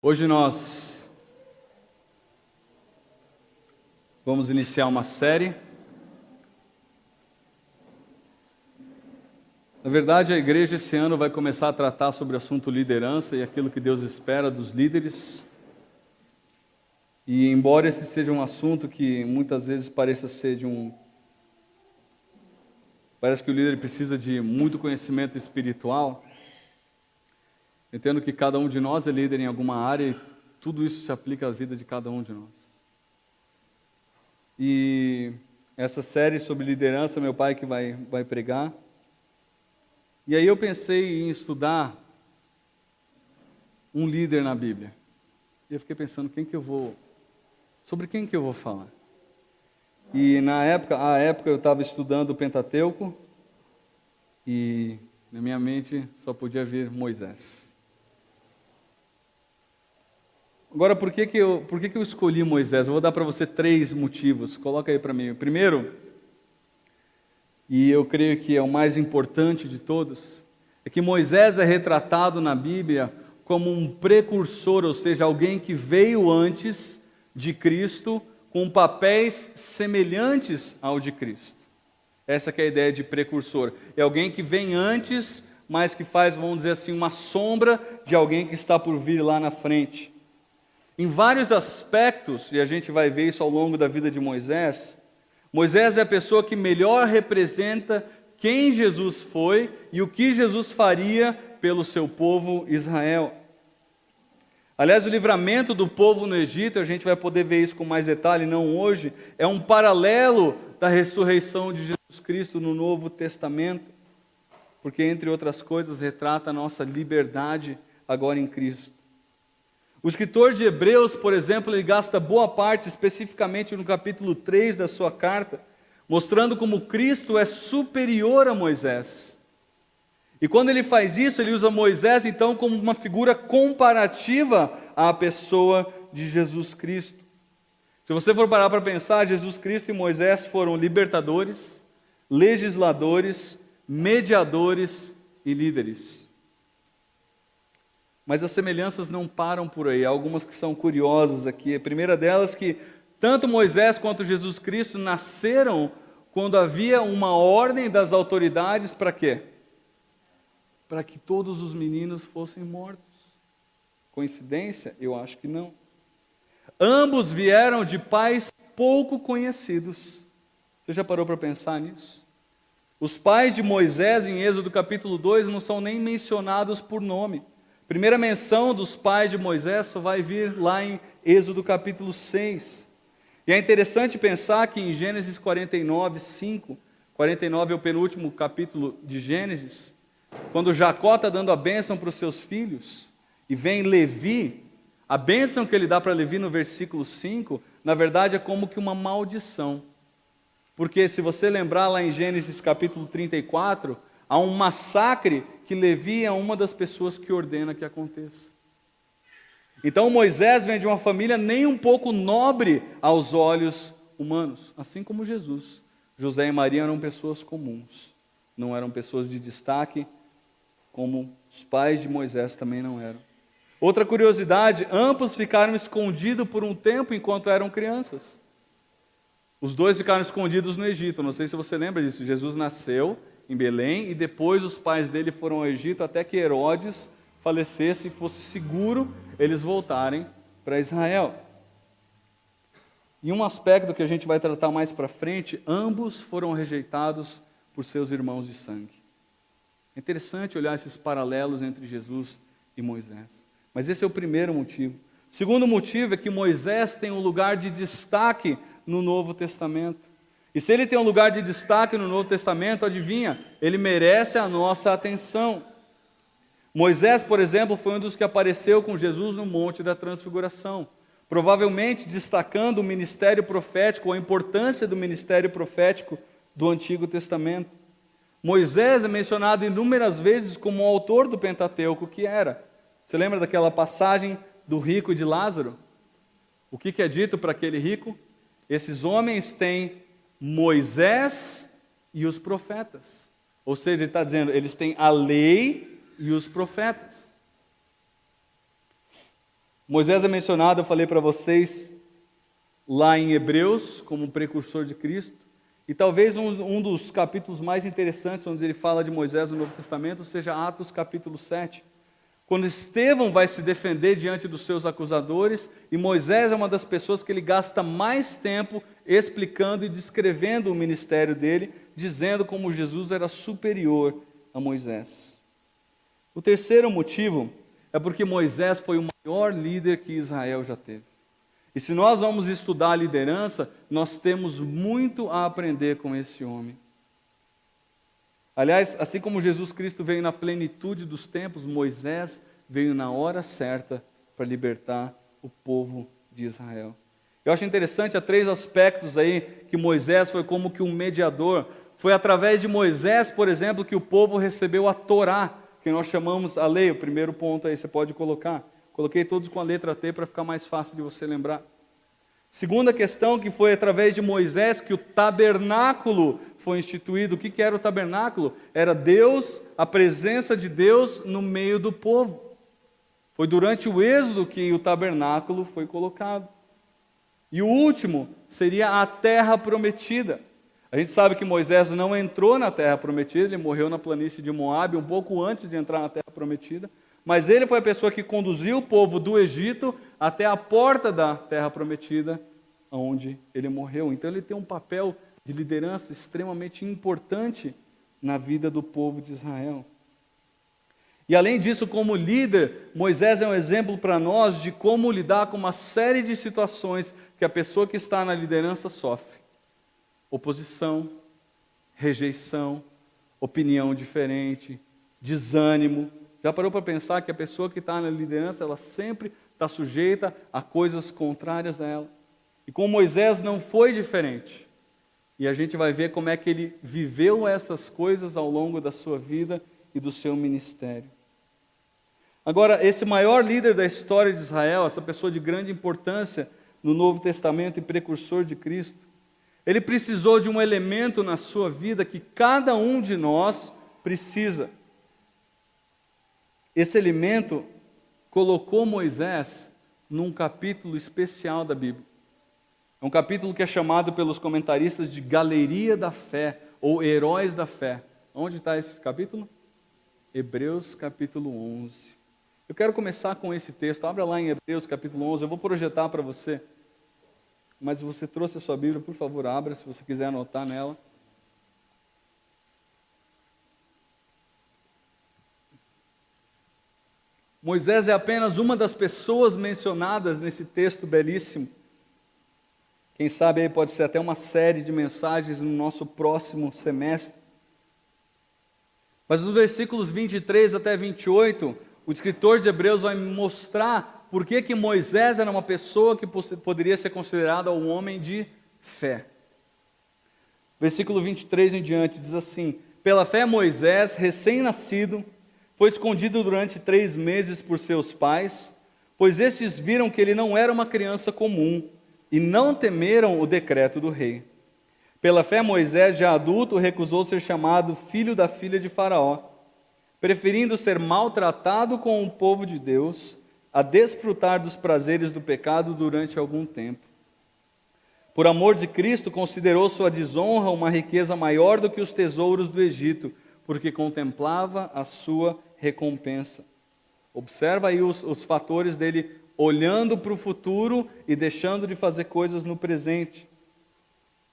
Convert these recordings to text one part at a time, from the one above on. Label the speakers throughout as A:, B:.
A: Hoje nós vamos iniciar uma série. Na verdade, a igreja esse ano vai começar a tratar sobre o assunto liderança e aquilo que Deus espera dos líderes. E embora esse seja um assunto que muitas vezes pareça ser parece que o líder precisa de muito conhecimento espiritual, entendo que cada um de nós é líder em alguma área e tudo isso se aplica à vida de cada um de nós. E essa série sobre liderança, meu pai que vai pregar. E aí eu pensei em estudar um líder na Bíblia. E eu fiquei pensando, sobre quem que eu vou falar? E à época eu estava estudando o Pentateuco e na minha mente só podia vir Moisés. Agora, por que eu escolhi Moisés? Eu vou dar para você 3 motivos. Coloca aí para mim. O primeiro, e eu creio que é o mais importante de todos, é que Moisés é retratado na Bíblia como um precursor, ou seja, alguém que veio antes de Cristo com papéis semelhantes ao de Cristo. Essa que é a ideia de precursor. É alguém que vem antes, mas que faz, vamos dizer assim, uma sombra de alguém que está por vir lá na frente. Em vários aspectos, e a gente vai ver isso ao longo da vida de Moisés, Moisés é a pessoa que melhor representa quem Jesus foi e o que Jesus faria pelo seu povo Israel. Aliás, o livramento do povo no Egito, a gente vai poder ver isso com mais detalhe, não hoje, é um paralelo da ressurreição de Jesus Cristo no Novo Testamento, porque, entre outras coisas, retrata a nossa liberdade agora em Cristo. O escritor de Hebreus, por exemplo, ele gasta boa parte, especificamente no capítulo 3 da sua carta, mostrando como Cristo é superior a Moisés. E quando ele faz isso, ele usa Moisés, então, como uma figura comparativa à pessoa de Jesus Cristo. Se você for parar para pensar, Jesus Cristo e Moisés foram libertadores, legisladores, mediadores e líderes. Mas as semelhanças não param por aí, há algumas que são curiosas aqui. A primeira delas é que tanto Moisés quanto Jesus Cristo nasceram quando havia uma ordem das autoridades para quê? Para que todos os meninos fossem mortos. Coincidência? Eu acho que não. Ambos vieram de pais pouco conhecidos. Você já parou para pensar nisso? Os pais de Moisés, em Êxodo capítulo 2, não são nem mencionados por nome. A primeira menção dos pais de Moisés só vai vir lá em Êxodo capítulo 6. E é interessante pensar que em Gênesis 49, 5, 49 é o penúltimo capítulo de Gênesis, quando Jacó está dando a bênção para os seus filhos, e vem Levi, a bênção que ele dá para Levi no versículo 5, na verdade é como que uma maldição. Porque se você lembrar lá em Gênesis capítulo 34, há um massacre que Levi é uma das pessoas que ordena que aconteça. Então Moisés vem de uma família nem um pouco nobre aos olhos humanos, assim como Jesus. José e Maria eram pessoas comuns, não eram pessoas de destaque, como os pais de Moisés também não eram. Outra curiosidade, ambos ficaram escondidos por um tempo enquanto eram crianças. Os dois ficaram escondidos no Egito, não sei se você lembra disso. Jesus nasceu em Belém e depois os pais dele foram ao Egito até que Herodes falecesse e fosse seguro eles voltarem para Israel. E um aspecto que a gente vai tratar mais para frente, ambos foram rejeitados por seus irmãos de sangue. É interessante olhar esses paralelos entre Jesus e Moisés. Mas esse é o primeiro motivo. O segundo motivo é que Moisés tem um lugar de destaque no Novo Testamento. E se ele tem um lugar de destaque no Novo Testamento, adivinha, ele merece a nossa atenção. Moisés, por exemplo, foi um dos que apareceu com Jesus no Monte da Transfiguração, provavelmente destacando o ministério profético, a importância do ministério profético do Antigo Testamento. Moisés é mencionado inúmeras vezes como o autor do Pentateuco, que era. Você lembra daquela passagem do rico e de Lázaro? O que é dito para aquele rico? Esses homens têm Moisés e os profetas. Ou seja, ele está dizendo, eles têm a lei e os profetas. Moisés é mencionado, eu falei para vocês, lá em Hebreus, como precursor de Cristo. E talvez um dos capítulos mais interessantes, onde ele fala de Moisés no Novo Testamento, seja Atos capítulo 7. Quando Estevão vai se defender diante dos seus acusadores, e Moisés é uma das pessoas que ele gasta mais tempo explicando e descrevendo o ministério dele, dizendo como Jesus era superior a Moisés. O terceiro motivo é porque Moisés foi o maior líder que Israel já teve. E se nós vamos estudar a liderança, nós temos muito a aprender com esse homem. Aliás, assim como Jesus Cristo veio na plenitude dos tempos, Moisés veio na hora certa para libertar o povo de Israel. Eu acho interessante, há 3 aspectos aí que Moisés foi como que um mediador. Foi através de Moisés, por exemplo, que o povo recebeu a Torá, que nós chamamos a lei. O primeiro ponto aí você pode colocar. Coloquei todos com a letra T para ficar mais fácil de você lembrar. Segunda questão, que foi através de Moisés que o tabernáculo foi instituído. O que era o tabernáculo? Era Deus, a presença de Deus no meio do povo. Foi durante o êxodo que o tabernáculo foi colocado. E o último seria a terra prometida. A gente sabe que Moisés não entrou na terra prometida, ele morreu na planície de Moabe um pouco antes de entrar na terra prometida. Mas ele foi a pessoa que conduziu o povo do Egito até a porta da terra prometida, onde ele morreu. Então ele tem um papel de liderança extremamente importante na vida do povo de Israel. E além disso, como líder, Moisés é um exemplo para nós de como lidar com uma série de situações que a pessoa que está na liderança sofre. Oposição, rejeição, opinião diferente, desânimo. Já parou para pensar que a pessoa que está na liderança, ela sempre está sujeita a coisas contrárias a ela? E com Moisés não foi diferente. E a gente vai ver como é que ele viveu essas coisas ao longo da sua vida e do seu ministério. Agora, esse maior líder da história de Israel, essa pessoa de grande importância no Novo Testamento e precursor de Cristo, ele precisou de um elemento na sua vida que cada um de nós precisa. Esse elemento colocou Moisés num capítulo especial da Bíblia. É um capítulo que é chamado pelos comentaristas de Galeria da Fé, ou Heróis da Fé. Onde está esse capítulo? Hebreus capítulo 11. Eu quero começar com esse texto. Abra lá em Hebreus capítulo 11, eu vou projetar para você. Mas se você trouxe a sua Bíblia, por favor, abra, se você quiser anotar nela. Moisés é apenas uma das pessoas mencionadas nesse texto belíssimo. Quem sabe aí pode ser até uma série de mensagens no nosso próximo semestre. Mas nos versículos 23 até 28, o escritor de Hebreus vai mostrar por que Moisés era uma pessoa que poderia ser considerada um homem de fé. Versículo 23 em diante diz assim: pela fé Moisés, recém-nascido, foi escondido durante 3 meses por seus pais, pois estes viram que ele não era uma criança comum, e não temeram o decreto do rei. Pela fé Moisés, já adulto, recusou ser chamado filho da filha de Faraó, preferindo ser maltratado com o povo de Deus, a desfrutar dos prazeres do pecado durante algum tempo. Por amor de Cristo, considerou sua desonra uma riqueza maior do que os tesouros do Egito, porque contemplava a sua recompensa. Observa aí os fatores dele olhando para o futuro e deixando de fazer coisas no presente,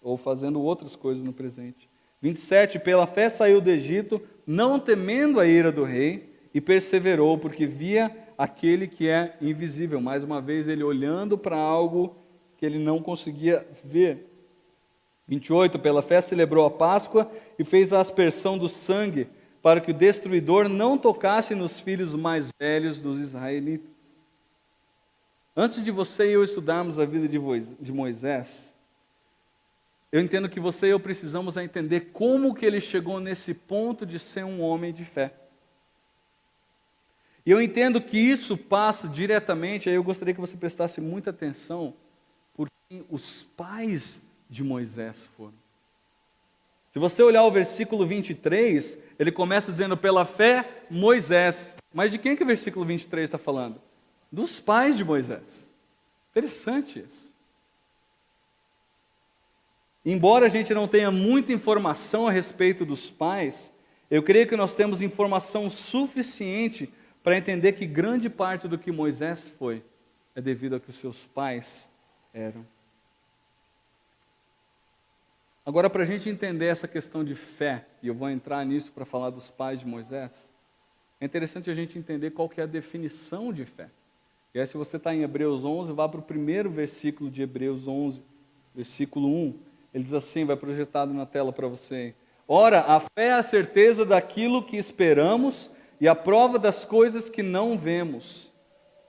A: ou fazendo outras coisas no presente. 27, pela fé saiu do Egito, não temendo a ira do rei, e perseverou, porque via aquele que é invisível. Mais uma vez, ele olhando para algo que ele não conseguia ver. 28, pela fé celebrou a Páscoa e fez a aspersão do sangue, para que o destruidor não tocasse nos filhos mais velhos dos israelitas. Antes de você e eu estudarmos a vida de Moisés, eu entendo que você e eu precisamos entender como que ele chegou nesse ponto de ser um homem de fé. E eu entendo que isso passa diretamente, aí eu gostaria que você prestasse muita atenção, por quem os pais de Moisés foram. Se você olhar o versículo 23, ele começa dizendo, pela fé, Moisés. Mas de quem que o versículo 23 está falando? dos pais de Moisés. Interessante isso. Embora a gente não tenha muita informação a respeito dos pais, eu creio que nós temos informação suficiente para entender que grande parte do que Moisés foi é devido a que os seus pais eram. Agora, para a gente entender essa questão de fé, e eu vou entrar nisso para falar dos pais de Moisés, é interessante a gente entender qual que é a definição de fé. E aí, se você está em Hebreus 11, vá para o primeiro versículo de Hebreus 11, versículo 1. Ele diz assim, vai projetado na tela para você. Ora, a fé é a certeza daquilo que esperamos e a prova das coisas que não vemos.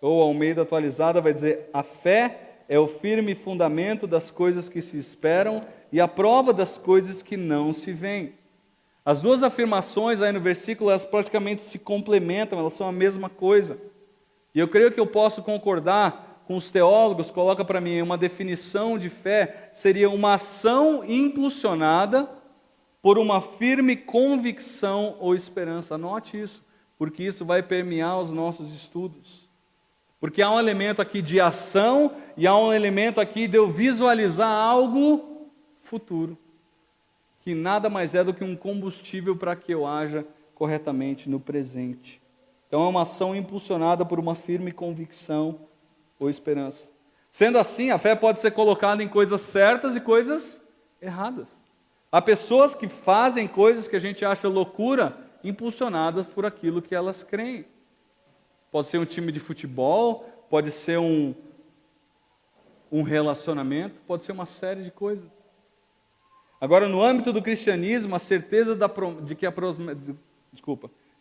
A: Ou, Almeida atualizada, vai dizer, a fé é o firme fundamento das coisas que se esperam e a prova das coisas que não se veem. As duas afirmações aí no versículo, elas praticamente se complementam, elas são a mesma coisa. E eu creio que eu posso concordar com os teólogos, coloca para mim uma definição de fé, seria uma ação impulsionada por uma firme convicção ou esperança. Anote isso, porque isso vai permear os nossos estudos. Porque há um elemento aqui de ação e há um elemento aqui de eu visualizar algo futuro, que nada mais é do que um combustível para que eu haja corretamente no presente. Então é uma ação impulsionada por uma firme convicção ou esperança. Sendo assim, a fé pode ser colocada em coisas certas e coisas erradas. Há pessoas que fazem coisas que a gente acha loucura, impulsionadas por aquilo que elas creem. Pode ser um time de futebol, pode ser um relacionamento, pode ser uma série de coisas. Agora, no âmbito do cristianismo, a certeza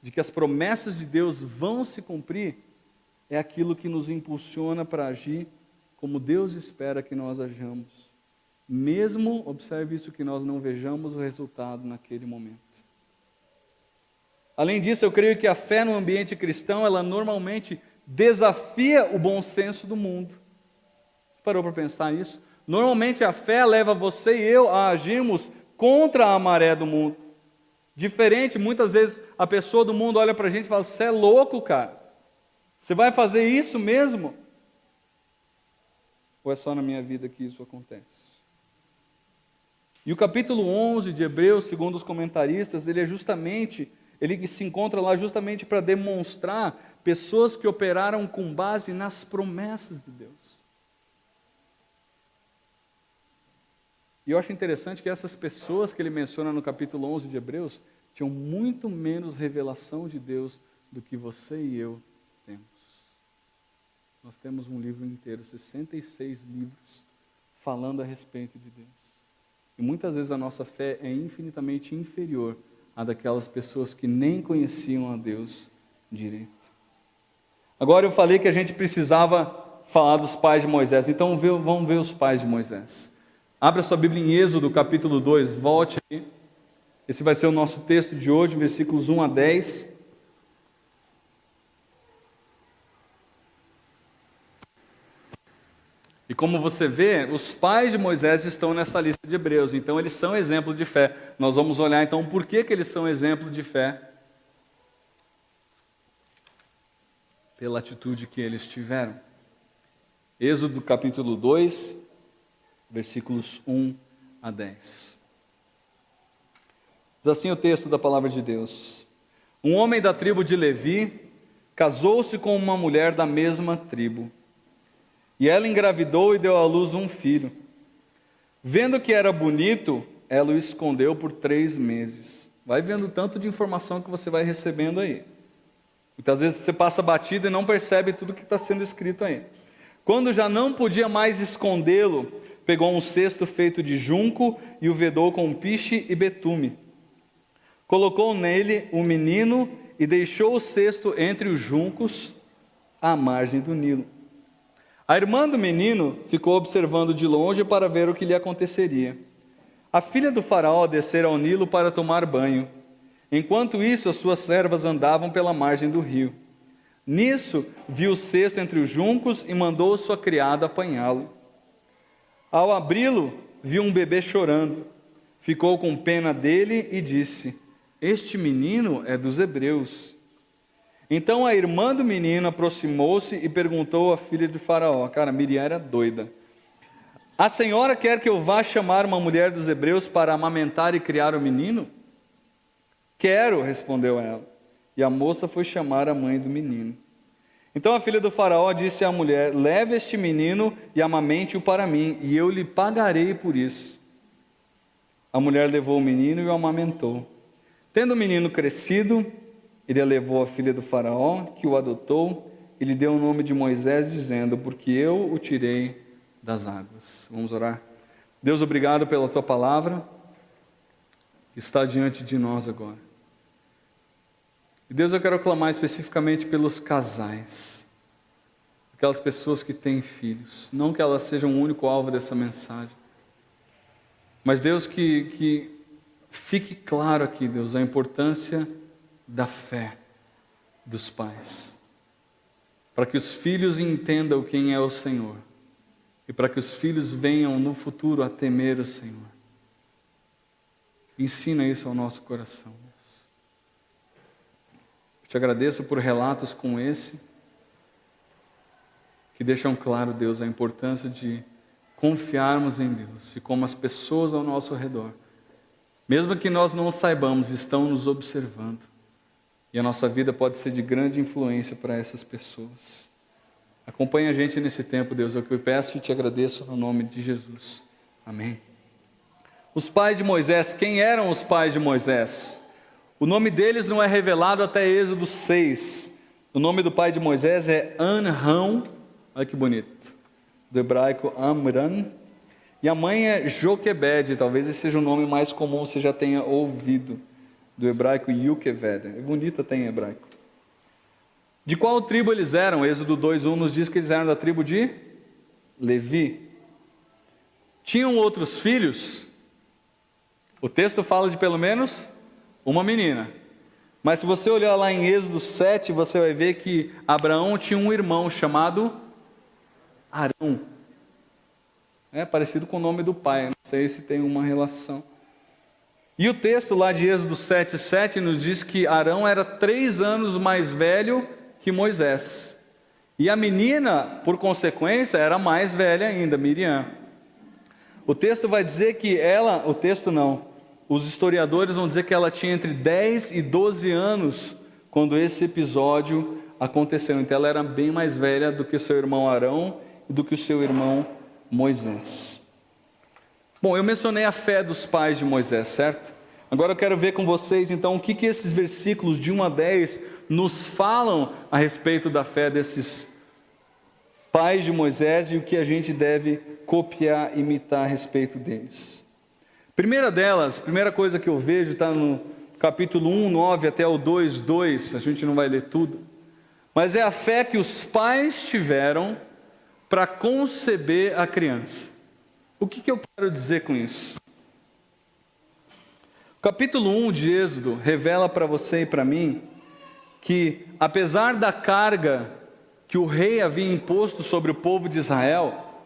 A: de que as promessas de Deus vão se cumprir é aquilo que nos impulsiona para agir como Deus espera que nós ajamos. Mesmo, observe isso, que nós não vejamos o resultado naquele momento. Além disso, eu creio que a fé no ambiente cristão, ela normalmente desafia o bom senso do mundo. Parou para pensar nisso? Normalmente a fé leva você e eu a agirmos contra a maré do mundo. Diferente, muitas vezes a pessoa do mundo olha para a gente e fala, você é louco, cara? Você vai fazer isso mesmo? Ou é só na minha vida que isso acontece? E o capítulo 11 de Hebreus, segundo os comentaristas, ele se encontra lá justamente para demonstrar pessoas que operaram com base nas promessas de Deus. E eu acho interessante que essas pessoas que ele menciona no capítulo 11 de Hebreus tinham muito menos revelação de Deus do que você e eu temos. Nós temos um livro inteiro, 66 livros, falando a respeito de Deus. E muitas vezes a nossa fé é infinitamente inferior à daquelas pessoas que nem conheciam a Deus direito. Agora eu falei que a gente precisava falar dos pais de Moisés, então vamos ver os pais de Moisés. Abra sua Bíblia em Êxodo, capítulo 2, volte aí. Esse vai ser o nosso texto de hoje, versículos 1 a 10. E como você vê, os pais de Moisés estão nessa lista de Hebreus, então eles são exemplo de fé. Nós vamos olhar então por que eles são exemplo de fé. Pela atitude que eles tiveram. Êxodo capítulo 2, versículos 1 a 10. Diz assim o texto da palavra de Deus. Um homem da tribo de Levi casou-se com uma mulher da mesma tribo. E ela engravidou e deu à luz um filho. Vendo que era bonito, ela o escondeu por 3 meses. Vai vendo o tanto de informação que você vai recebendo aí. Muitas vezes você passa batido e não percebe tudo que está sendo escrito aí. Quando já não podia mais escondê-lo, pegou um cesto feito de junco e o vedou com piche e betume. Colocou nele o menino e deixou o cesto entre os juncos à margem do Nilo. A irmã do menino ficou observando de longe para ver o que lhe aconteceria. A filha do faraó descera ao Nilo para tomar banho. Enquanto isso, as suas servas andavam pela margem do rio. Nisso, viu o cesto entre os juncos e mandou sua criada apanhá-lo. Ao abri-lo, viu um bebê chorando. Ficou com pena dele e disse: Este menino é dos hebreus. Então a irmã do menino aproximou-se e perguntou à filha de Faraó. Cara, Miriam era doida. A senhora quer que eu vá chamar uma mulher dos hebreus para amamentar e criar o menino? Quero, respondeu ela. E a moça foi chamar a mãe do menino. Então a filha do Faraó disse à mulher: leve este menino e amamente-o para mim, e eu lhe pagarei por isso. A mulher levou o menino e o amamentou. Tendo o menino crescido, ele a levou à filha do Faraó, que o adotou, e lhe deu o nome de Moisés, dizendo: porque eu o tirei das águas. Vamos orar. Deus, obrigado pela tua palavra, que está diante de nós agora. E Deus, eu quero clamar especificamente pelos casais, aquelas pessoas que têm filhos, não que elas sejam o único alvo dessa mensagem, mas Deus, que fique claro aqui, Deus, a importância da fé dos pais, para que os filhos entendam quem é o Senhor, e para que os filhos venham no futuro a temer o Senhor. Ensina isso ao nosso coração. Te agradeço por relatos como esse, que deixam claro, Deus, a importância de confiarmos em Deus e como as pessoas ao nosso redor, mesmo que nós não saibamos, estão nos observando. E a nossa vida pode ser de grande influência para essas pessoas. Acompanhe a gente nesse tempo, Deus, é o que eu peço e te agradeço no nome de Jesus. Amém. Os pais de Moisés, quem eram os pais de Moisés? O nome deles não é revelado até Êxodo 6. O nome do pai de Moisés é Amram, olha que bonito, do hebraico Amram, e a mãe é Joquebede, talvez esse seja o nome mais comum, você já tenha ouvido, do hebraico Yuqueved, é bonito até em hebraico. De qual tribo eles eram? Êxodo 2:1 nos diz que eles eram da tribo de Levi. Tinham outros filhos? O texto fala de pelo menos uma menina. Mas se você olhar lá em Êxodo 7, você vai ver que Abraão tinha um irmão chamado Arão. É parecido com o nome do pai, não sei se tem uma relação. E o texto lá de Êxodo 7:7 nos diz que Arão era 3 anos mais velho que Moisés. E a menina, por consequência, era mais velha ainda, Miriam. O texto vai dizer que ela, o texto não, os historiadores vão dizer que ela tinha entre 10 e 12 anos quando esse episódio aconteceu. Então ela era bem mais velha do que o seu irmão Arão e do que o seu irmão Moisés. Bom, eu mencionei a fé dos pais de Moisés, certo? Agora eu quero ver com vocês então o que esses versículos de 1 a 10 nos falam a respeito da fé desses pais de Moisés e o que a gente deve copiar, imitar a respeito deles. Primeira coisa que eu vejo está no capítulo 1:9 até o 2:2, a gente não vai ler tudo, mas é a fé que os pais tiveram para conceber a criança. O que eu quero dizer com isso? O capítulo 1 de Êxodo revela para você e para mim que, apesar da carga que o rei havia imposto sobre o povo de Israel,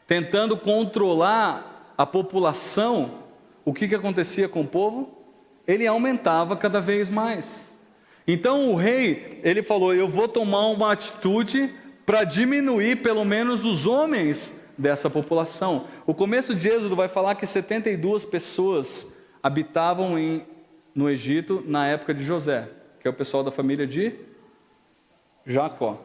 A: tentando controlar a população, o que acontecia com o povo? Ele aumentava cada vez mais. Então o rei, ele falou: eu vou tomar uma atitude para diminuir pelo menos os homens dessa população. O começo de Êxodo vai falar que 72 pessoas habitavam no Egito na época de José, que é o pessoal da família de Jacó.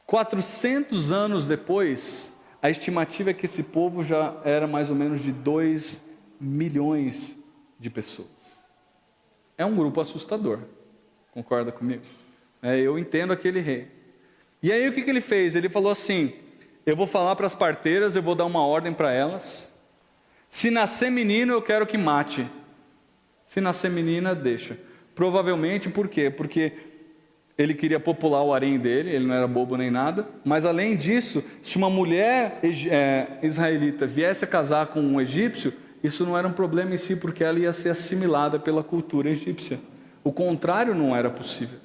A: 400 anos depois, a estimativa é que esse povo já era mais ou menos de 2 milhões de pessoas. É um grupo assustador, concorda comigo? Eu entendo aquele rei. E aí o que ele fez? Ele falou assim: eu vou falar para as parteiras, eu vou dar uma ordem para elas. Se nascer menino, eu quero que mate. Se nascer menina, deixa. Provavelmente, por quê? Porque ele queria popular o harém dele, ele não era bobo nem nada, mas além disso, se uma mulher israelita viesse a casar com um egípcio, isso não era um problema em si, porque ela ia ser assimilada pela cultura egípcia. O contrário não era possível.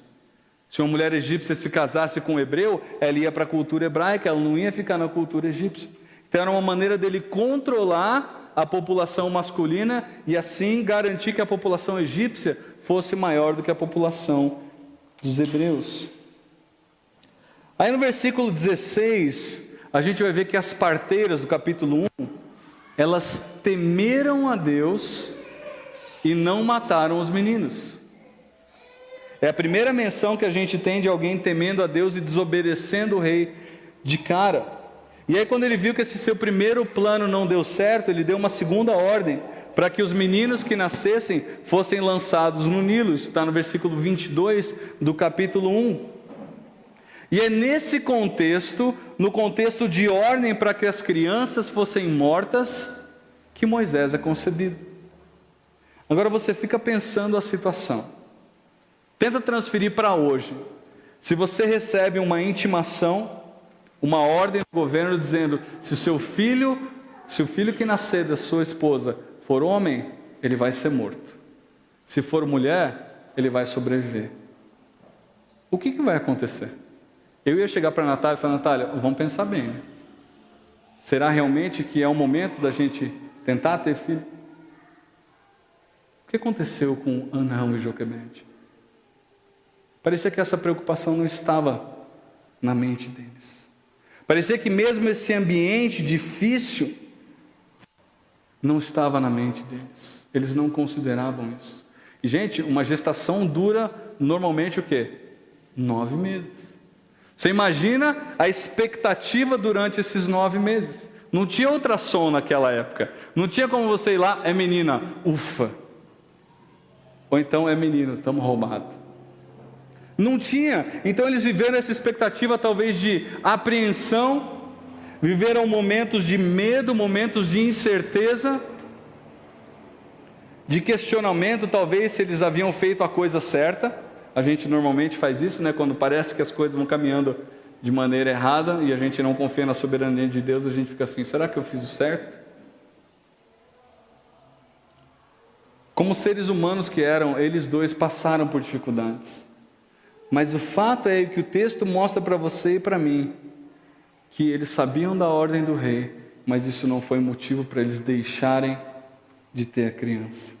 A: Se uma mulher egípcia se casasse com um hebreu, ela ia para a cultura hebraica, ela não ia ficar na cultura egípcia. Então era uma maneira dele controlar a população masculina e assim garantir que a população egípcia fosse maior do que a população dos Hebreus. Aí no versículo 16, a gente vai ver que as parteiras do capítulo 1, elas temeram a Deus e não mataram os meninos. É a primeira menção que a gente tem de alguém temendo a Deus e desobedecendo o rei de cara. E aí quando ele viu que esse seu primeiro plano não deu certo, ele deu uma segunda ordem para que os meninos que nascessem fossem lançados no Nilo. Isso está no versículo 22 do capítulo 1. E é nesse contexto, no contexto de ordem para que as crianças fossem mortas, que Moisés é concebido. Agora você fica pensando a situação. Tenta transferir para hoje. Se você recebe uma intimação, uma ordem do governo dizendo, se o filho que nascer da sua esposa for homem, ele vai ser morto. Se for mulher, ele vai sobreviver. O que vai acontecer? Eu ia chegar para a Natália e falar, Natália, vamos pensar bem. Será realmente que é o momento da gente tentar ter filho? O que aconteceu com Anão e Joquebede? Parecia que essa preocupação não estava na mente deles. Parecia que mesmo esse ambiente difícil não estava na mente deles. Eles não consideravam isso. E, gente, uma gestação dura normalmente o quê? 9 meses. Você imagina a expectativa durante esses 9 meses. Não tinha ultrassom naquela época. Não tinha como você ir lá, é menina, ufa. Ou então é menino, estamos roubados. Não tinha. Então eles viveram essa expectativa talvez de apreensão, viveram momentos de medo, momentos de incerteza, de questionamento, talvez se eles haviam feito a coisa certa. A gente normalmente faz isso, né? Quando parece que as coisas vão caminhando de maneira errada e a gente não confia na soberania de Deus, a gente fica assim, será que eu fiz o certo? Como seres humanos que eram, eles dois passaram por dificuldades. Mas o fato é que o texto mostra para você e para mim que eles sabiam da ordem do rei, mas isso não foi motivo para eles deixarem de ter a criança.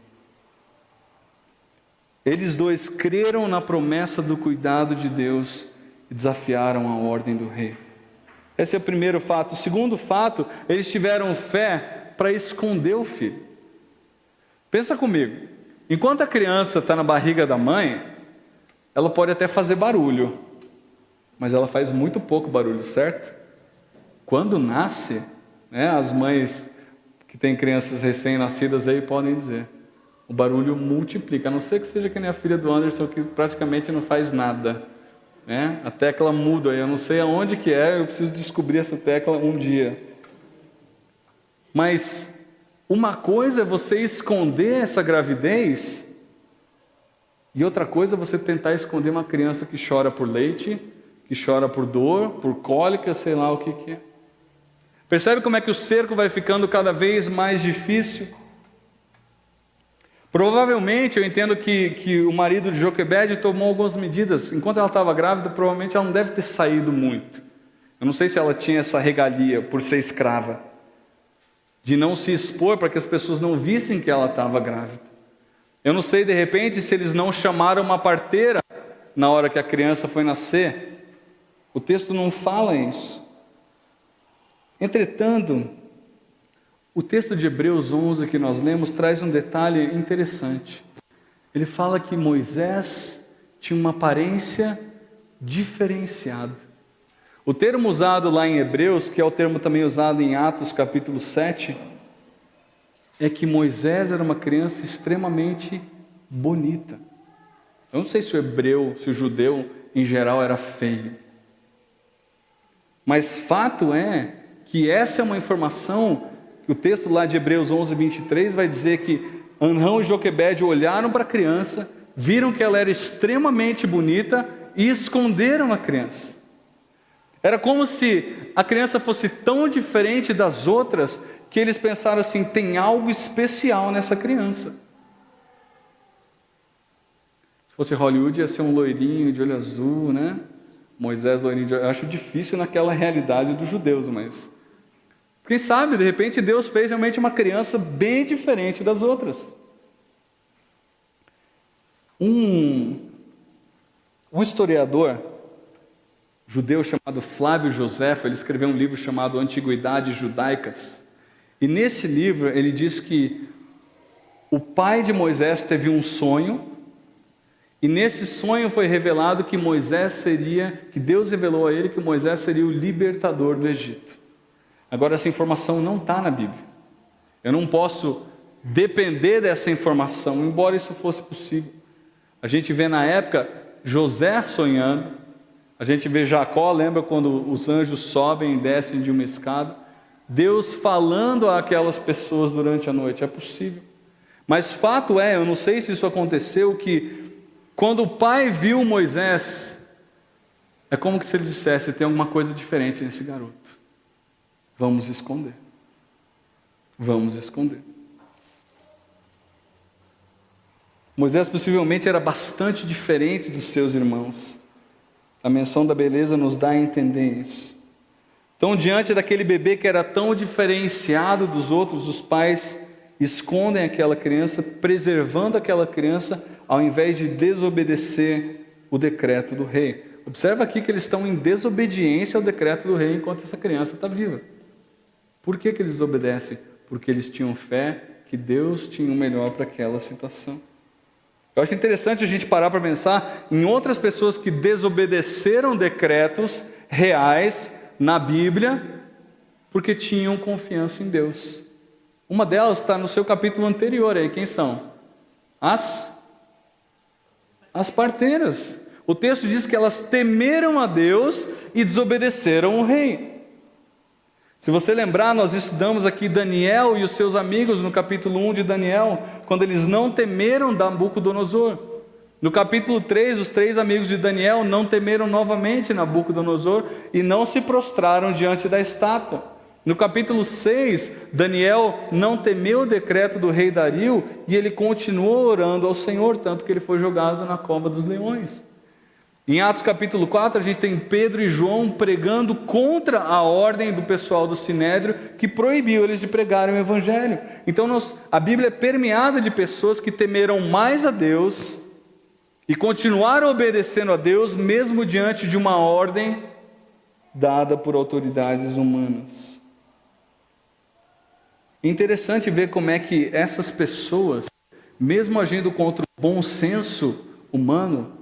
A: Eles dois creram na promessa do cuidado de Deus e desafiaram a ordem do rei. Esse é o primeiro fato. O segundo fato, eles tiveram fé para esconder o filho. Pensa comigo, enquanto a criança está na barriga da mãe, ela pode até fazer barulho, mas ela faz muito pouco barulho, certo? Quando nasce, né, as mães que têm crianças recém-nascidas aí podem dizer, o barulho multiplica, a não ser que seja que nem a filha do Anderson, que praticamente não faz nada, né? A tecla muda, eu não sei aonde que é, eu preciso descobrir essa tecla um dia. Mas uma coisa é você esconder essa gravidez, e outra coisa é você tentar esconder uma criança que chora por leite, que chora por dor, por cólica, sei lá o que é. Percebe como é que o cerco vai ficando cada vez mais difícil? Provavelmente, eu entendo que o marido de Joquebede tomou algumas medidas. Enquanto ela estava grávida, provavelmente ela não deve ter saído muito. Eu não sei se ela tinha essa regalia por ser escrava, de não se expor para que as pessoas não vissem que ela estava grávida. Eu não sei, de repente, se eles não chamaram uma parteira na hora que a criança foi nascer. O texto não fala isso. Entretanto, o texto de Hebreus 11 que nós lemos traz um detalhe interessante. Ele fala que Moisés tinha uma aparência diferenciada. O termo usado lá em Hebreus, que é o termo também usado em Atos capítulo 7, é que Moisés era uma criança extremamente bonita. Eu não sei se o hebreu, se o judeu em geral era feio. Mas fato é que essa é uma informação, o texto lá de Hebreus 11, 23 vai dizer que Anão e Joquebede olharam para a criança, viram que ela era extremamente bonita e esconderam a criança. Era como se a criança fosse tão diferente das outras que eles pensaram assim, tem algo especial nessa criança. Se fosse Hollywood ia ser um loirinho de olho azul, né? Moisés loirinho de olho... Eu acho difícil naquela realidade dos judeus, mas... Quem sabe, de repente, Deus fez realmente uma criança bem diferente das outras. O Um historiador judeu chamado Flávio Joséfo, ele escreveu um livro chamado Antiguidades Judaicas. E nesse livro ele diz que o pai de Moisés teve um sonho, e nesse sonho foi revelado que que Deus revelou a ele que Moisés seria o libertador do Egito. Agora essa informação não está na Bíblia. Eu não posso depender dessa informação, embora isso fosse possível. A gente vê na época José sonhando, a gente vê Jacó, lembra quando os anjos sobem e descem de uma escada? Deus falando àquelas pessoas durante a noite, é possível. Mas fato é, eu não sei se isso aconteceu, que quando o pai viu Moisés, é como se ele dissesse: tem alguma coisa diferente nesse garoto. Vamos esconder. Vamos esconder. Moisés possivelmente era bastante diferente dos seus irmãos. A menção da beleza nos dá a entender isso. Então, diante daquele bebê que era tão diferenciado dos outros, os pais escondem aquela criança, preservando aquela criança, ao invés de desobedecer o decreto do rei. Observa aqui que eles estão em desobediência ao decreto do rei enquanto essa criança está viva. Por que eles desobedecem? Porque eles tinham fé que Deus tinha o melhor para aquela situação. Eu acho interessante a gente parar para pensar em outras pessoas que desobedeceram decretos reais na Bíblia, porque tinham confiança em Deus. Uma delas está no seu capítulo anterior aí, quem são? As parteiras. O texto diz que elas temeram a Deus e desobedeceram o rei. Se você lembrar, nós estudamos aqui Daniel e os seus amigos no capítulo 1 de Daniel, quando eles não temeram Nabucodonosor. No capítulo 3, os 3 amigos de Daniel não temeram novamente Nabucodonosor e não se prostraram diante da estátua. No capítulo 6, Daniel não temeu o decreto do rei Dario e ele continuou orando ao Senhor, tanto que ele foi jogado na cova dos leões. Em Atos capítulo 4, a gente tem Pedro e João pregando contra a ordem do pessoal do Sinédrio, que proibiu eles de pregarem o Evangelho. Então a Bíblia é permeada de pessoas que temeram mais a Deus e continuaram obedecendo a Deus, mesmo diante de uma ordem dada por autoridades humanas. É interessante ver como é que essas pessoas, mesmo agindo contra o bom senso humano,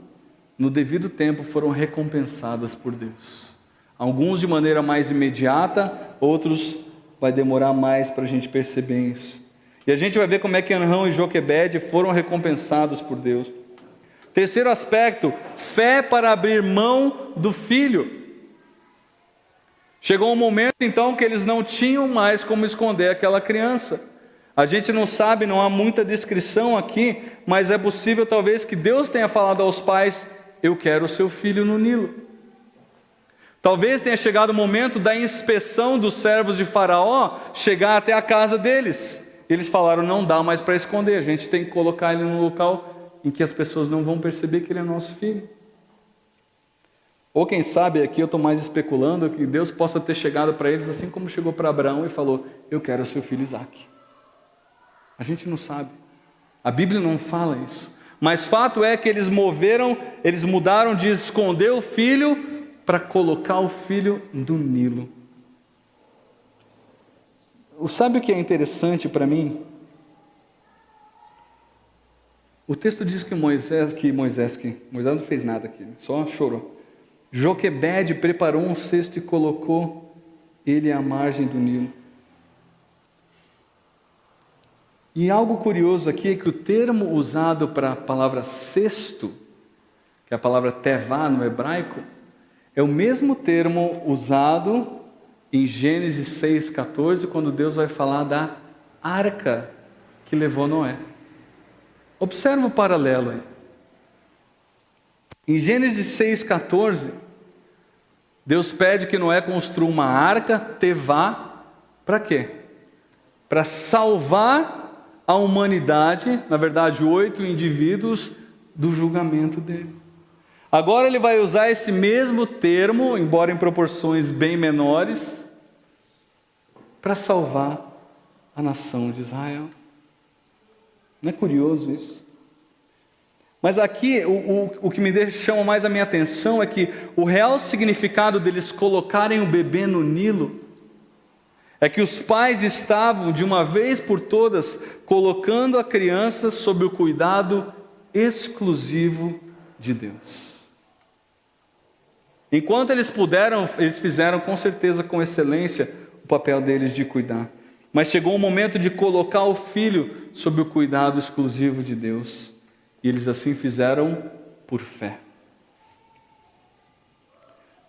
A: no devido tempo foram recompensadas por Deus. Alguns de maneira mais imediata, outros vai demorar mais para a gente perceber isso. E a gente vai ver como é que Anrão e Joquebede foram recompensados por Deus. Terceiro aspecto, fé para abrir mão do filho. Chegou um momento então que eles não tinham mais como esconder aquela criança. A gente não sabe, não há muita descrição aqui, mas é possível talvez que Deus tenha falado aos pais: eu quero o seu filho no Nilo. Talvez tenha chegado o momento da inspeção dos servos de Faraó chegar até a casa deles. Eles falaram: não dá mais para esconder, a gente tem que colocar ele num local em que as pessoas não vão perceber que ele é nosso filho. Ou quem sabe, aqui eu estou mais especulando, que Deus possa ter chegado para eles assim como chegou para Abraão e falou: eu quero o seu filho Isaque. A gente não sabe. A Bíblia não fala isso. Mas fato é que eles mudaram de esconder o filho para colocar o filho no Nilo. Sabe o que é interessante para mim? O texto diz que Moisés não fez nada aqui, só chorou. Joquebede preparou um cesto e colocou ele à margem do Nilo. E algo curioso aqui é que o termo usado para a palavra cesto, que é a palavra tevá no hebraico, é o mesmo termo usado em Gênesis 6,14, quando Deus vai falar da arca que levou Noé. Observa o paralelo aí. Em Gênesis 6,14, Deus pede que Noé construa uma arca, tevá, para quê? Para salvar a humanidade, na verdade 8 indivíduos, do julgamento dele. Agora ele vai usar esse mesmo termo, embora em proporções bem menores, para salvar a nação de Israel. Não é curioso isso? Mas aqui, o que chama mais a minha atenção é que o real significado deles colocarem o bebê no Nilo é que os pais estavam, de uma vez por todas, colocando a criança sob o cuidado exclusivo de Deus. Enquanto eles puderam, eles fizeram com certeza com excelência o papel deles de cuidar. Mas chegou o momento de colocar o filho sob o cuidado exclusivo de Deus. E eles assim fizeram por fé.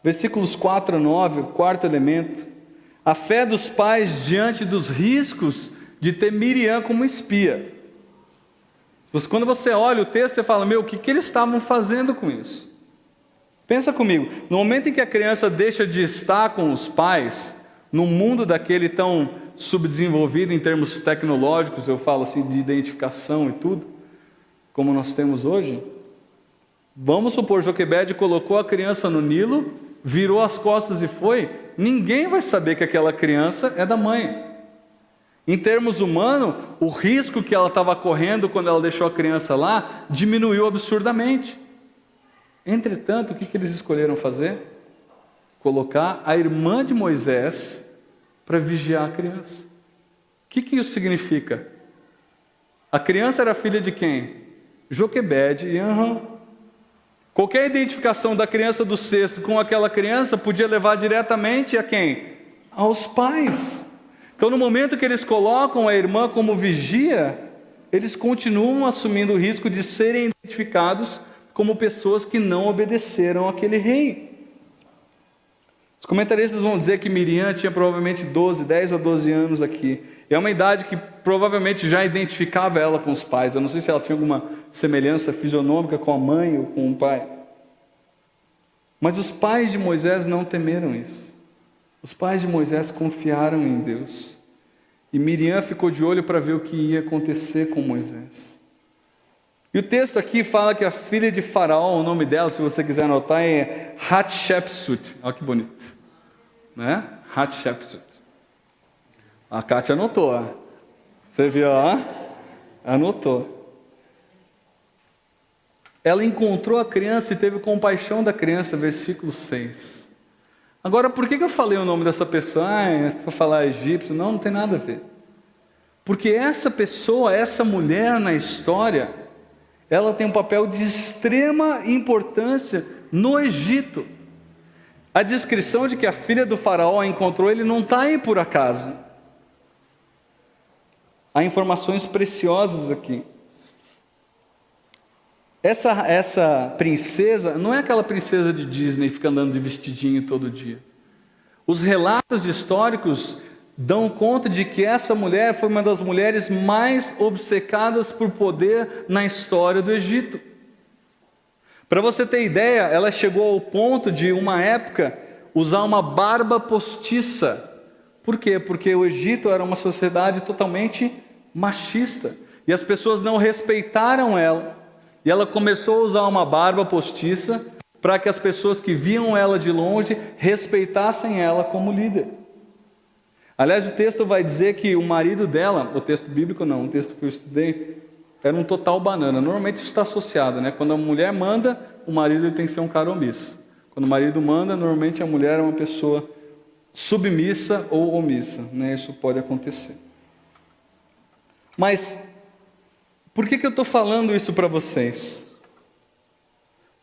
A: Versículos 4 a 9, o quarto elemento. A fé dos pais diante dos riscos de ter Miriam como espia. Quando você olha o texto, você fala, o que eles estavam fazendo com isso? Pensa comigo, no momento em que a criança deixa de estar com os pais, num mundo daquele tão subdesenvolvido em termos tecnológicos, eu falo assim, de identificação e tudo, como nós temos hoje, vamos supor, Joquebede colocou a criança no Nilo, virou as costas e foi, ninguém vai saber que aquela criança é da mãe. Em termos humanos, o risco que ela estava correndo quando ela deixou a criança lá, diminuiu absurdamente. Entretanto, o que eles escolheram fazer? Colocar a irmã de Moisés para vigiar a criança. O que isso significa? A criança era filha de quem? Joquebede e Anrã. Qualquer identificação da criança do cesto com aquela criança podia levar diretamente a quem? Aos pais. Então, no momento que eles colocam a irmã como vigia, eles continuam assumindo o risco de serem identificados como pessoas que não obedeceram àquele rei. Os comentaristas vão dizer que Miriam tinha provavelmente 10 a 12 anos aqui. É uma idade que provavelmente já identificava ela com os pais. Eu não sei se ela tinha alguma semelhança fisionômica com a mãe ou com o pai. Mas os pais de Moisés não temeram isso. Os pais de Moisés confiaram em Deus. E Miriam ficou de olho para ver o que ia acontecer com Moisés. E o texto aqui fala que a filha de Faraó, o nome dela, se você quiser anotar, é Hatshepsut. Olha que bonito. Né? Hatshepsut. A Kátia anotou. Ó. Você viu? Ó? Anotou. Ela encontrou a criança e teve compaixão da criança, versículo 6. Agora, por que eu falei o nome dessa pessoa? É para falar egípcio. Não tem nada a ver. Porque essa pessoa, essa mulher na história, ela tem um papel de extrema importância no Egito. A descrição de que a filha do faraó a encontrou, ele não está aí por acaso. Há informações preciosas aqui. Essa princesa, não é aquela princesa de Disney que fica andando de vestidinho todo dia. Os relatos históricos dão conta de que essa mulher foi uma das mulheres mais obcecadas por poder na história do Egito. Para você ter ideia, ela chegou ao ponto de, uma época, usar uma barba postiça. Por quê? Porque o Egito era uma sociedade totalmente machista. E as pessoas não respeitaram ela. E ela começou a usar uma barba postiça para que as pessoas que viam ela de longe respeitassem ela como líder. Aliás, o texto vai dizer que o marido dela, o texto bíblico não, o texto que eu estudei, era um total banana. Normalmente isso está associado, né? Quando a mulher manda, o marido ele tem que ser um cara omisso. Quando o marido manda, normalmente a mulher é uma pessoa submissa ou omissa, né? Isso pode acontecer. Mas, por que eu estou falando isso para vocês?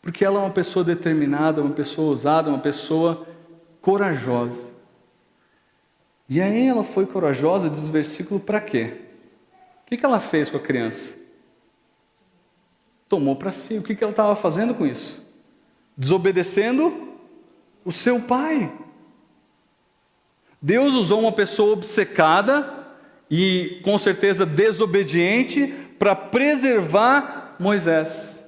A: Porque ela é uma pessoa determinada, uma pessoa ousada, uma pessoa corajosa. E aí ela foi corajosa, diz o versículo, para quê? O que ela fez com a criança? Tomou para si. O que ela estava fazendo com isso? Desobedecendo o seu pai. Deus usou uma pessoa obcecada e com certeza desobediente para preservar Moisés.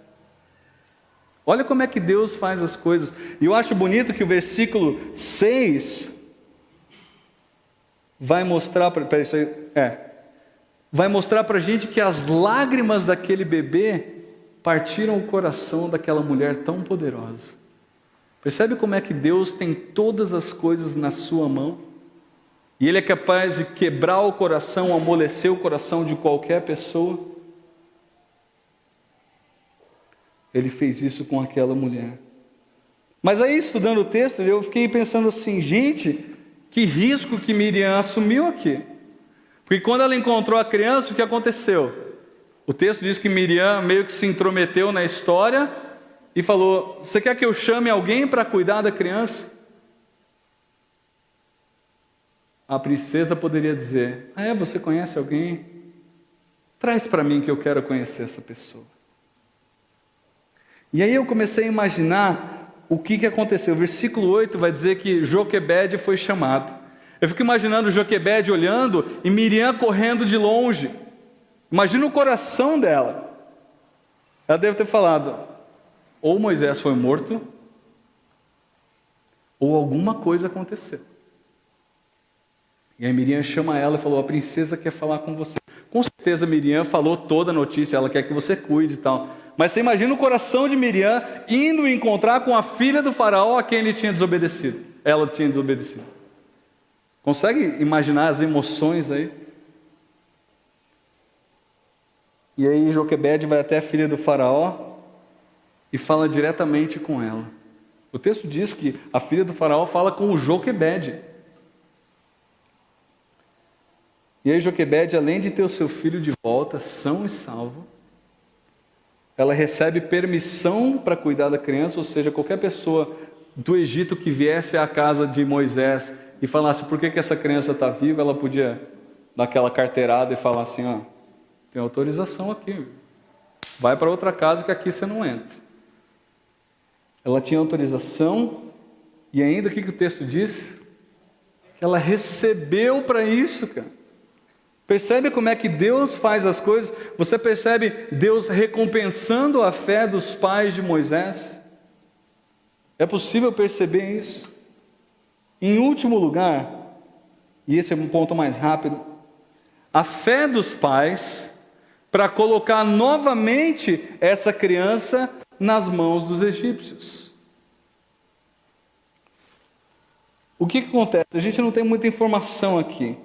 A: Olha como é que Deus faz as coisas. E eu acho bonito que o versículo 6... vai mostrar para a gente que as lágrimas daquele bebê partiram o coração daquela mulher tão poderosa. Percebe como é que Deus tem todas as coisas na sua mão? E Ele é capaz de quebrar o coração, amolecer o coração de qualquer pessoa? ele fez isso com aquela mulher. Mas aí, estudando o texto, eu fiquei pensando assim, gente, que risco que Miriam assumiu aqui. Porque quando ela encontrou a criança, o que aconteceu? O texto diz que Miriam meio que se intrometeu na história e falou: você quer que eu chame alguém para cuidar da criança? A princesa poderia dizer: você conhece alguém? Traz para mim que eu quero conhecer essa pessoa. E aí eu comecei a imaginar o que aconteceu. O versículo 8 vai dizer que Joquebede foi chamado. Eu fico imaginando Joquebede olhando e Miriam correndo de longe. Imagina o coração dela. Ela deve ter falado: ou Moisés foi morto, ou alguma coisa aconteceu. E aí Miriam chama ela e falou: a princesa quer falar com você. Com certeza Miriam falou toda a notícia, ela quer que você cuide e tal. Mas você imagina o coração de Miriam indo encontrar com a filha do faraó a quem ele tinha desobedecido. Ela tinha desobedecido. Consegue imaginar as emoções aí? E aí Joquebede vai até a filha do faraó e fala diretamente com ela. O texto diz que a filha do faraó fala com o Joquebede. E aí Joquebede, além de ter o seu filho de volta, são e salvo, ela recebe permissão para cuidar da criança, ou seja, qualquer pessoa do Egito que viesse à casa de Moisés e falasse por que essa criança está viva, ela podia dar aquela carteirada e falar assim: tem autorização aqui, vai para outra casa que aqui você não entra. Ela tinha autorização, e ainda o que o texto diz? Que ela recebeu para isso, cara. Percebe como é que Deus faz as coisas? Você percebe Deus recompensando a fé dos pais de Moisés? É possível perceber isso? Em último lugar, e esse é um ponto mais rápido, a fé dos pais para colocar novamente essa criança nas mãos dos egípcios. O que acontece? A gente não tem muita informação aqui.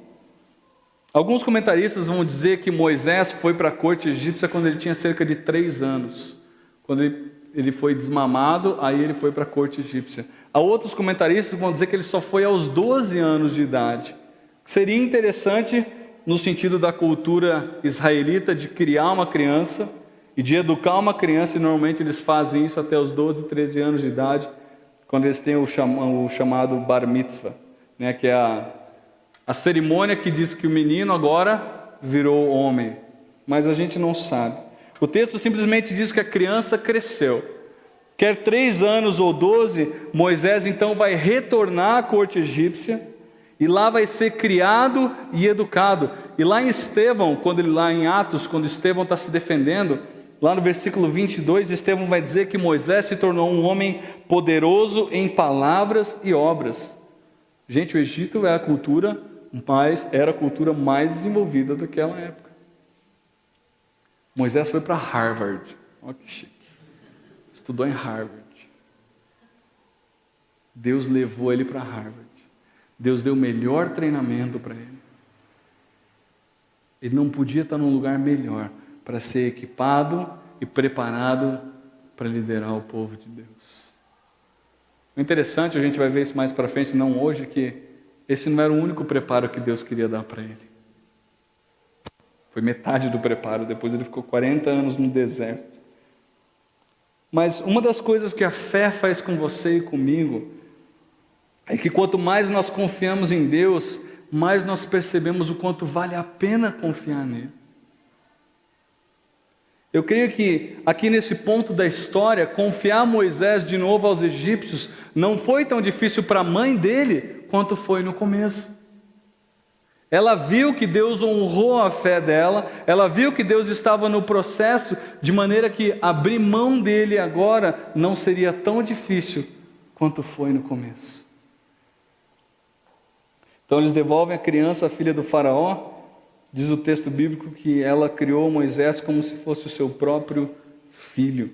A: Alguns comentaristas vão dizer que Moisés foi para a corte egípcia quando ele tinha cerca de 3 anos. Quando ele foi desmamado, aí ele foi para a corte egípcia. Há outros comentaristas que vão dizer que ele só foi aos 12 anos de idade. Seria interessante, no sentido da cultura israelita, de criar uma criança e de educar uma criança, e normalmente eles fazem isso até os 12, 13 anos de idade, quando eles têm o chamado bar mitzvah, né, que é a cerimônia que diz que o menino agora virou homem, mas a gente não sabe. O texto simplesmente diz que a criança cresceu. Quer 3 anos ou 12, Moisés então vai retornar à corte egípcia, e lá vai ser criado e educado. E lá em Estevão, lá em Atos, quando Estevão está se defendendo, lá no versículo 22, Estevão vai dizer que Moisés se tornou um homem poderoso em palavras e obras. Gente, o Egito era a cultura mais desenvolvida daquela época. Moisés foi para Harvard. Olha que chique. Estudou em Harvard. Deus levou ele para Harvard. Deus deu o melhor treinamento para ele. Ele não podia estar num lugar melhor para ser equipado e preparado para liderar o povo de Deus. O interessante, a gente vai ver isso mais para frente, não hoje, que esse não era o único preparo que Deus queria dar para ele. Foi metade do preparo, depois ele ficou 40 anos no deserto. Mas uma das coisas que a fé faz com você e comigo é que quanto mais nós confiamos em Deus, mais nós percebemos o quanto vale a pena confiar nele. Eu creio que aqui nesse ponto da história, confiar Moisés de novo aos egípcios não foi tão difícil para a mãe dele quanto foi no começo. Ela viu que Deus honrou a fé dela, ela viu que Deus estava no processo, de maneira que abrir mão dele agora não seria tão difícil quanto foi no começo. Então eles devolvem a criança à filha do faraó. Diz o texto bíblico que ela criou Moisés como se fosse o seu próprio filho.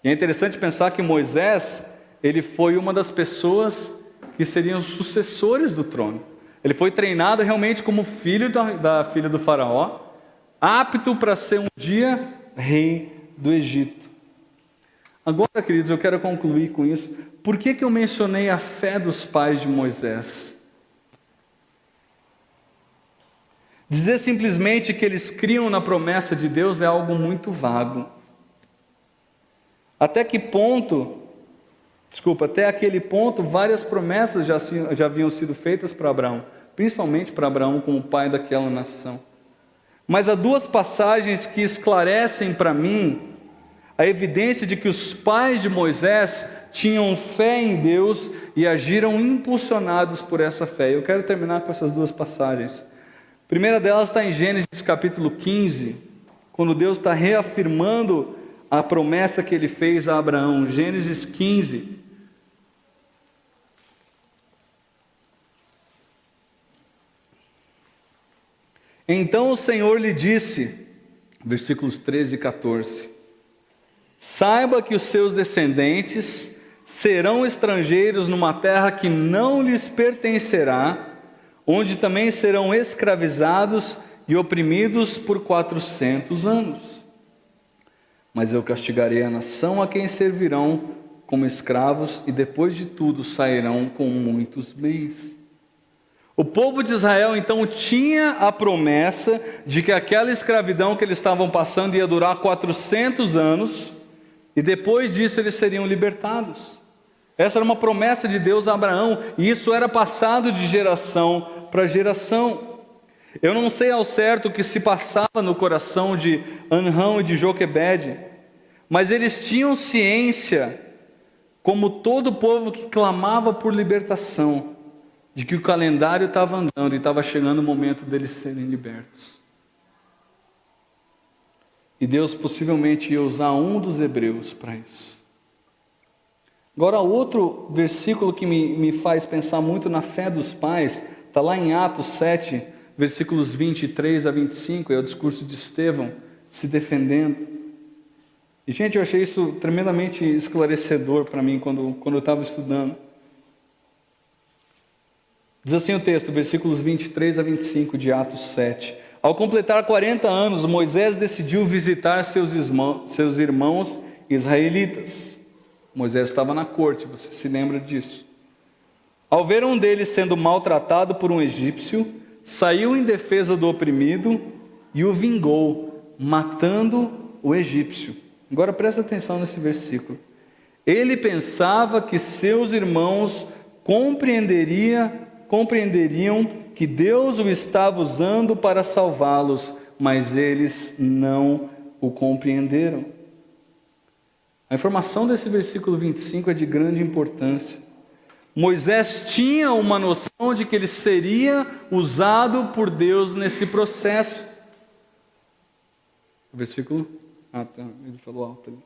A: E é interessante pensar que Moisés, ele foi uma das pessoas que seriam os sucessores do trono. Ele foi treinado realmente como filho da filha do faraó, apto para ser um dia rei do Egito. Agora, queridos, eu quero concluir com isso. Por que eu mencionei a fé dos pais de Moisés? Dizer simplesmente que eles criam na promessa de Deus é algo muito vago. Até aquele ponto, várias promessas já haviam sido feitas para Abraão, principalmente para Abraão como pai daquela nação. Mas há duas passagens que esclarecem para mim a evidência de que os pais de Moisés tinham fé em Deus e agiram impulsionados por essa fé. Eu quero terminar com essas duas passagens. A primeira delas está em Gênesis capítulo 15, quando Deus está reafirmando a promessa que ele fez a Abraão. Gênesis 15. Então o Senhor lhe disse, versículos 13 e 14: saiba que os seus descendentes serão estrangeiros numa terra que não lhes pertencerá, onde também serão escravizados e oprimidos por 400 anos. Mas eu castigarei a nação a quem servirão como escravos, e depois de tudo sairão com muitos bens. O povo de Israel então tinha a promessa de que aquela escravidão que eles estavam passando ia durar 400 anos, e depois disso eles seriam libertados. Essa era uma promessa de Deus a Abraão, e isso era passado de geração para geração. Eu não sei ao certo o que se passava no coração de Anrão e de Joquebede, mas eles tinham ciência, como todo povo que clamava por libertação, de que o calendário estava andando e estava chegando o momento deles serem libertos. E Deus possivelmente ia usar um dos hebreus para isso. Agora, outro versículo que me faz pensar muito na fé dos pais, está lá em Atos 7, versículos 23 a 25, é o discurso de Estevão se defendendo. E, gente, eu achei isso tremendamente esclarecedor para mim quando eu estava estudando. Diz assim o texto, versículos 23 a 25 de Atos 7. Ao completar 40 anos, Moisés decidiu visitar seus irmãos israelitas. Moisés estava na corte, você se lembra disso. Ao ver um deles sendo maltratado por um egípcio, saiu em defesa do oprimido e o vingou, matando o egípcio. Agora presta atenção nesse versículo. Ele pensava que seus irmãos compreenderiam que Deus o estava usando para salvá-los, mas eles não o compreenderam. A informação desse versículo 25 é de grande importância. Moisés tinha uma noção de que ele seria usado por Deus nesse processo. O versículo... ele falou alto ali.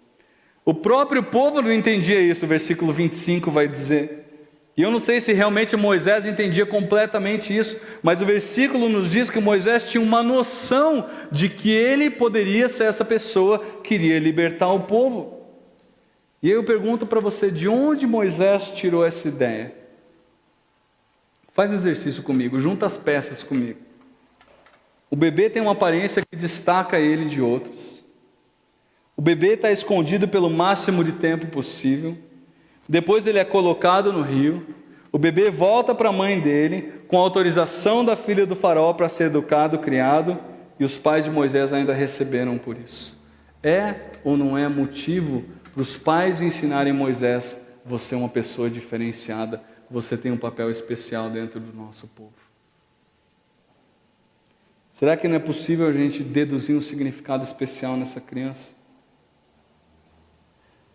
A: O próprio povo não entendia isso, o versículo 25 vai dizer. E eu não sei se realmente Moisés entendia completamente isso, mas o versículo nos diz que Moisés tinha uma noção de que ele poderia ser essa pessoa que iria libertar o povo. E aí eu pergunto para você, de onde Moisés tirou essa ideia? Faz um exercício comigo, junta as peças comigo. O bebê tem uma aparência que destaca ele de outros. O bebê está escondido pelo máximo de tempo possível. Depois ele é colocado no rio. O bebê volta para a mãe dele, com a autorização da filha do faraó para ser educado, criado, e os pais de Moisés ainda receberam por isso. É ou não é motivo para os pais ensinarem Moisés: você é uma pessoa diferenciada, você tem um papel especial dentro do nosso povo? Será que não é possível a gente deduzir um significado especial nessa criança?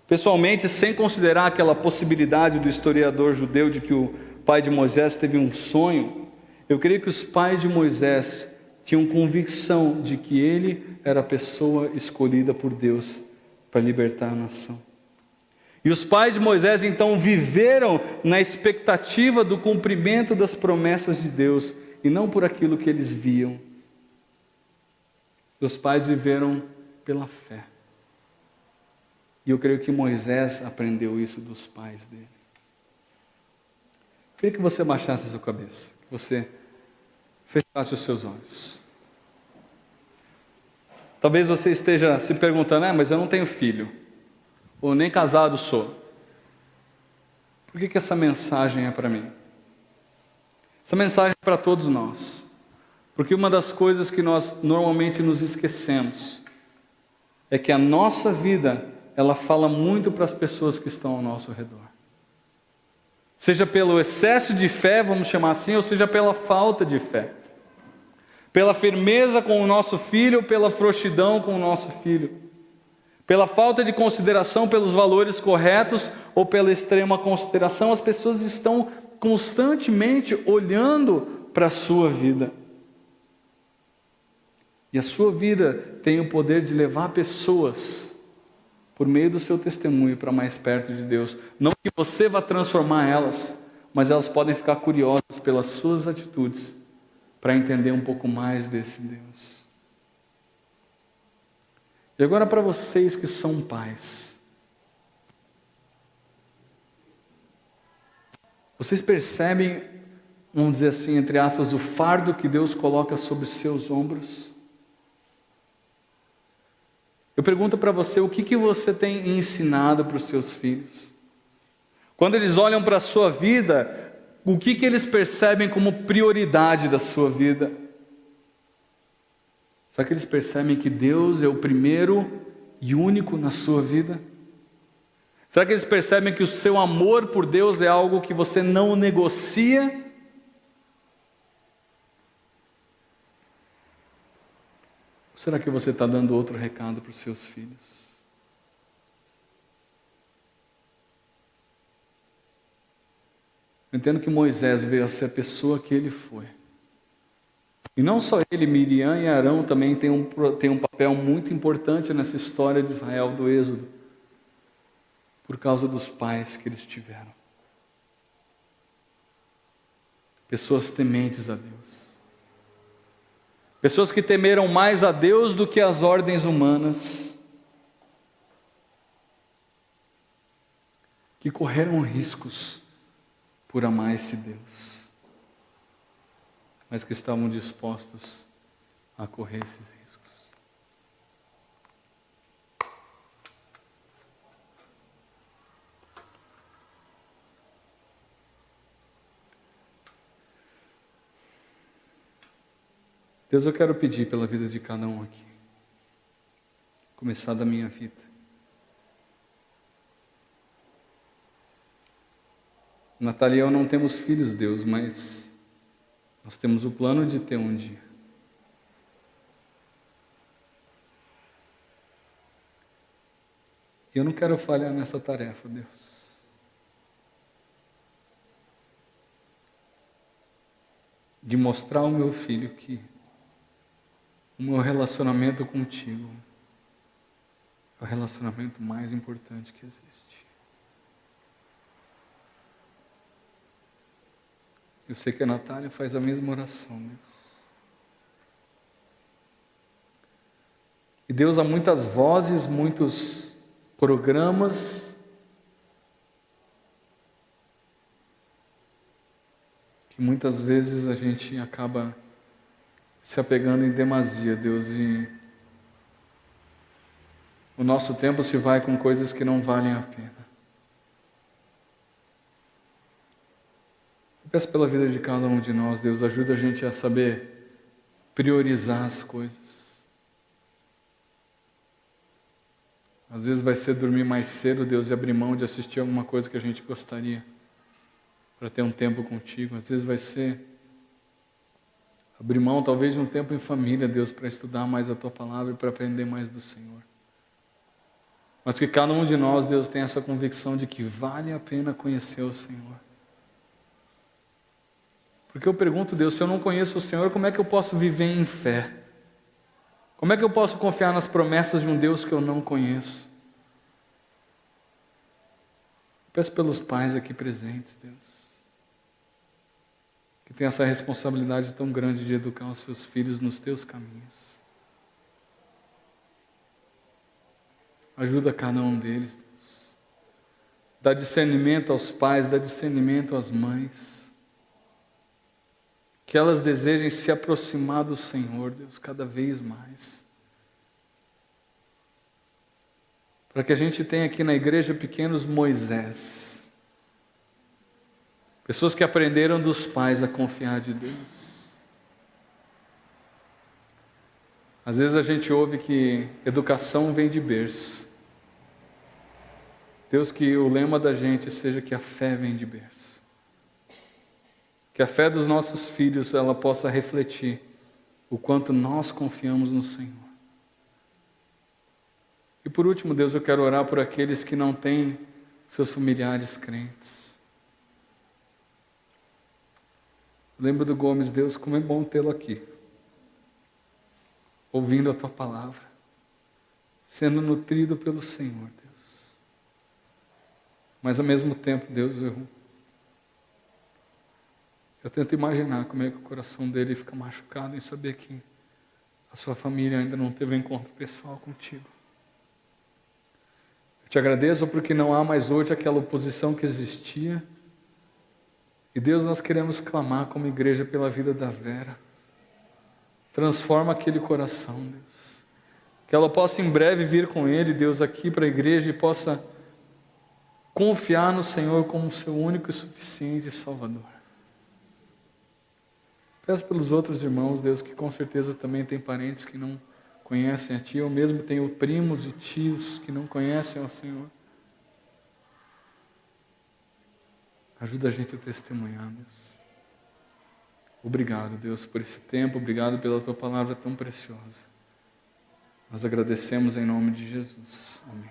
A: Pessoalmente, sem considerar aquela possibilidade do historiador judeu de que o pai de Moisés teve um sonho, eu creio que os pais de Moisés tinham convicção de que ele era a pessoa escolhida por Deus para libertar a nação. E os pais de Moisés então viveram na expectativa do cumprimento das promessas de Deus e não por aquilo que eles viam. Os pais viveram pela fé. E eu creio que Moisés aprendeu isso dos pais dele. Eu queria que você baixasse a sua cabeça, que você fechasse os seus olhos. Talvez você esteja se perguntando: mas eu não tenho filho. ou nem casado sou. Por que essa mensagem é para mim? Essa mensagem é para todos nós. Porque uma das coisas que nós normalmente nos esquecemos é que a nossa vida, ela fala muito para as pessoas que estão ao nosso redor. Seja pelo excesso de fé, vamos chamar assim, ou seja pela falta de fé. Pela firmeza com o nosso filho, ou pela frouxidão com o nosso filho. Pela falta de consideração pelos valores corretos, ou pela extrema consideração, as pessoas estão constantemente olhando para a sua vida. E a sua vida tem o poder de levar pessoas, por meio do seu testemunho, para mais perto de Deus. Não que você vá transformar elas, mas elas podem ficar curiosas pelas suas atitudes, para entender um pouco mais desse Deus. E agora para vocês que são pais, vocês percebem, vamos dizer assim, entre aspas, o fardo que Deus coloca sobre seus ombros? Eu pergunto para você, o que você tem ensinado para os seus filhos? Quando eles olham para a sua vida, o que eles percebem como prioridade da sua vida? Será que eles percebem que Deus é o primeiro e único na sua vida? Será que eles percebem que o seu amor por Deus é algo que você não negocia? Ou será que você está dando outro recado para os seus filhos? Eu entendo que Moisés veio a ser a pessoa que ele foi. E não só ele, Miriam e Arão também têm um papel muito importante nessa história de Israel, do Êxodo, por causa dos pais que eles tiveram. Pessoas tementes a Deus. Pessoas que temeram mais a Deus do que as ordens humanas. Que correram riscos por amar esse Deus. Mas que estavam dispostos a correr esses riscos. Deus, eu quero pedir pela vida de cada um aqui. Começar da minha vida. Natália e eu não temos filhos, Deus, mas nós temos o plano de ter um dia. E eu não quero falhar nessa tarefa, Deus. De mostrar ao meu filho que o meu relacionamento contigo é o relacionamento mais importante que existe. Eu sei que a Natália faz a mesma oração, Deus. E Deus, há muitas vozes, muitos programas que muitas vezes a gente acaba se apegando em demasia, Deus, e o nosso tempo se vai com coisas que não valem a pena. Eu peço pela vida de cada um de nós, Deus, ajuda a gente a saber priorizar as coisas. Às vezes vai ser dormir mais cedo, Deus, e abrir mão de assistir alguma coisa que a gente gostaria, para ter um tempo contigo. Às vezes vai ser abrir mão talvez de um tempo em família, Deus, para estudar mais a Tua Palavra e para aprender mais do Senhor. Mas que cada um de nós, Deus, tenha essa convicção de que vale a pena conhecer o Senhor. Porque eu pergunto, Deus, se eu não conheço o Senhor, como é que eu posso viver em fé? Como é que eu posso confiar nas promessas de um Deus que eu não conheço? Peço pelos pais aqui presentes, Deus, que tem essa responsabilidade tão grande de educar os seus filhos nos teus caminhos. Ajuda cada um deles, Deus. Dá discernimento aos pais, dá discernimento às mães. Que elas desejem se aproximar do Senhor, Deus, cada vez mais. para que a gente tenha aqui na igreja pequenos Moisés. Pessoas que aprenderam dos pais a confiar de Deus. Às vezes a gente ouve que educação vem de berço. Deus, que o lema da gente seja que a fé vem de berço. Que a fé dos nossos filhos ela possa refletir o quanto nós confiamos no Senhor. E por último, Deus, eu quero orar por aqueles que não têm seus familiares crentes. Lembro do Gomes, Deus, como é bom tê-lo aqui, ouvindo a Tua palavra, sendo nutrido pelo Senhor, Deus. Mas ao mesmo tempo, Deus, eu tento imaginar como é que o coração dele fica machucado em saber que a sua família ainda não teve um encontro pessoal contigo. Eu te agradeço porque não há mais hoje aquela oposição que existia. E Deus, nós queremos clamar como igreja pela vida da Vera. Transforma aquele coração, Deus. Que ela possa em breve vir com ele, Deus, aqui para a igreja e possa confiar no Senhor como seu único e suficiente Salvador. Peço pelos outros irmãos, Deus, que com certeza também tem parentes que não conhecem a Ti, eu mesmo tenho primos e tios que não conhecem ao Senhor. Ajuda a gente a testemunhar, Deus. Obrigado, Deus, por esse tempo, obrigado pela Tua palavra tão preciosa. Nós agradecemos em nome de Jesus. Amém.